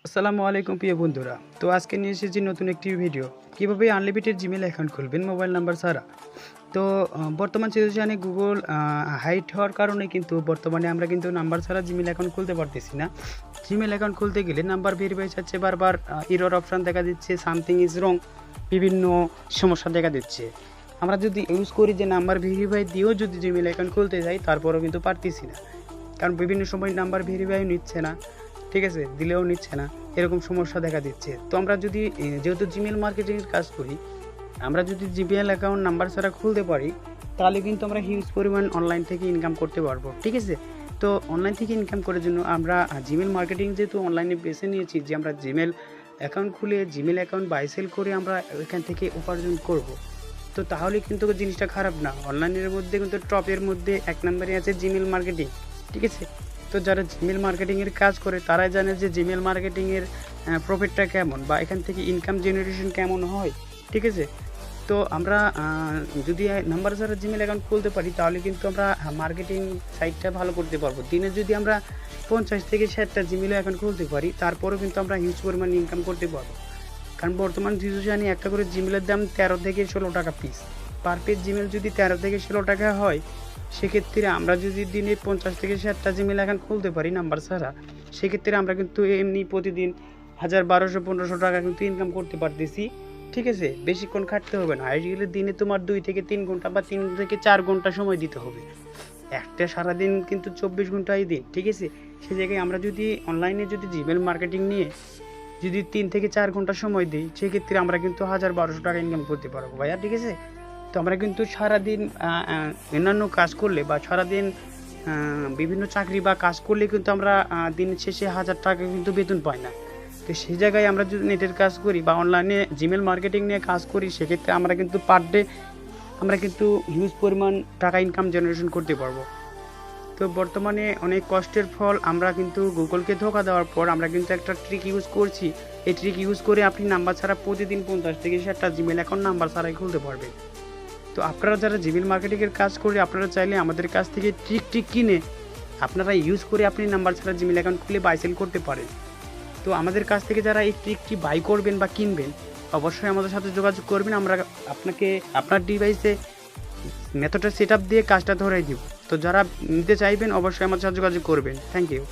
আসসালামু আলাইকুম প্রিয় বন্ধুরা। তো আজকে নিয়ে এসেছি নতুন একটি ভিডিও। কিভাবে আনলিমিটেড জিমেইল অ্যাকাউন্ট খুলবেন মোবাইল নাম্বার ছাড়া। তো বর্তমান সিচুয়েশনে গুগল হাইড হওয়ার কারণে কিন্তু বর্তমানে আমরা কিন্তু নাম্বার ছাড়া জিমেইল অ্যাকাউন্ট খুলতে পারতেছি না। জিমেইল অ্যাকাউন্ট খুলতে গেলে নাম্বার ভেরিফাই চাচ্ছে, বারবার এরর অপশন দেখা দিচ্ছে, সামথিং ইজ রং, বিভিন্ন সমস্যা দেখা দিচ্ছে। আমরা যদি ইউজ করি যে নাম্বার ভেরিফাই দিয়েও যদি জিমেইল অ্যাকাউন্ট খুলতে যাই, তারপরেও কিন্তু পারতেছি না। কারণ বিভিন্ন সময় নাম্বার ভেরিফাই নিচ্ছে না, ঠিক আছে, দিলেও নিচ্ছে না, এরকম সমস্যা দেখা দিচ্ছে। তো আমরা যদি যেহেতু জিমেল মার্কেটিংয়ের কাজ করি, আমরা যদি জিমেল অ্যাকাউন্ট নাম্বার ছাড়া খুলতে পারি, তাহলে কিন্তু আমরা হিউজ পরিমাণ অনলাইন থেকে ইনকাম করতে পারবো, ঠিক আছে। তো অনলাইন থেকে ইনকাম করার জন্য আমরা জিমেল মার্কেটিং যেহেতু অনলাইনে বেছে নিয়েছি, যে আমরা জিমেল অ্যাকাউন্ট খুলে জিমেল অ্যাকাউন্ট বাই সেল করে আমরা ওইখান থেকে উপার্জন করব। তো তাহলে কিন্তু জিনিসটা খারাপ না। অনলাইনের মধ্যে কিন্তু টপের মধ্যে 1 নম্বরে আছে জিমেল মার্কেটিং, ঠিক আছে। তো যারা জিমেল মার্কেটিংয়ের কাজ করে তারাই জানে যে জিমেল মার্কেটিংয়ের প্রফিটটা কেমন বা এখান থেকে ইনকাম জেনারেশন কেমন হয়, ঠিক আছে। তো আমরা যদি নাম্বার ছাড়া জিমেল অ্যাকাউন্ট খুলতে পারি, তাহলে কিন্তু আমরা মার্কেটিং সাইটটা ভালো করতে পারবো। দিনে যদি আমরা 50 থেকে 60টা জিমেল অ্যাকাউন্ট খুলতে পারি, তারপরেও কিন্তু আমরা হিউজ পরিমাণ ইনকাম করতে পারবো। কারণ বর্তমান সিচুয়েশনে একটা করে জিমেলের দাম 13 থেকে 16 টাকা পিস। পার পিস জিমেল যদি 13 থেকে 16 টাকা হয়, সেক্ষেত্রে আমরা যদি দিনে 50 থেকে 60টা জিমেল অ্যাকাউন্ট খুলতে পারি নাম্বার ছাড়া, সেক্ষেত্রে আমরা কিন্তু এমনি প্রতিদিন 1000, 1200, 1500 টাকা কিন্তু ইনকাম করতে পারতেছি, ঠিক আছে। বেশিক্ষণ খাটতে হবে না। আইডিয়ালি দিনে তোমার 2 থেকে 3 ঘন্টা বা 3 থেকে 4 ঘন্টা সময় দিতে হবে। একটা সারাদিন কিন্তু 24 ঘন্টাই দিন, ঠিক আছে। সে জায়গায় আমরা যদি অনলাইনে যদি জিমেল মার্কেটিং নিয়ে যদি 3 থেকে 4 ঘন্টা সময় দিই, সেক্ষেত্রে আমরা কিন্তু 1000-1200 টাকা ইনকাম করতে পারবো ভাইয়া, ঠিক আছে। তো আমরা কিন্তু সারাদিন অন্যান্য কাজ করলে বা সারাদিন বিভিন্ন চাকরি বা কাজ করলে কিন্তু আমরা দিনের শেষে 1000 টাকা কিন্তু বেতন পাই না। তো সেই জায়গায় আমরা যদি নেটের কাজ করি বা অনলাইনে জিমেল মার্কেটিং নিয়ে কাজ করি, সেক্ষেত্রে আমরা কিন্তু পার ডে আমরা কিন্তু হিউজ পরিমাণ টাকা ইনকাম জেনারেশন করতে পারবো। তো বর্তমানে অনেক কষ্টের ফল আমরা কিন্তু গুগলকে ধোঁকা দেওয়ার পর আমরা কিন্তু একটা ট্রিক ইউজ করছি। এই ট্রিক ইউজ করে আপনি নাম্বার ছাড়া প্রতিদিন 50 থেকে 60টা জিমেল অ্যাকাউন্ট নাম্বার ছাড়াই খুলতে পারবেন। তো আপনারা যারা জিমেল মার্কেটিংয়ের কাজ করে, আপনারা চাইলে আমাদের কাছ থেকে ট্রিক কিনে আপনারা ইউজ করে আপনি নাম্বার ছাড়া জিমেল অ্যাকাউন্ট খুলে বাই সেল করতে পারেন। তো আমাদের কাছ থেকে যারা এই ট্রিকটি বাই করবেন বা কিনবেন, অবশ্যই আমাদের সাথে যোগাযোগ করবেন। আমরা আপনাকে আপনার ডিভাইসে মেথডটা সেট আপ দিয়ে কাজটা ধরাই দিব। তো যারা নিতে চাইবেন অবশ্যই আমার সাথে যোগাযোগ করবেন। Thank you.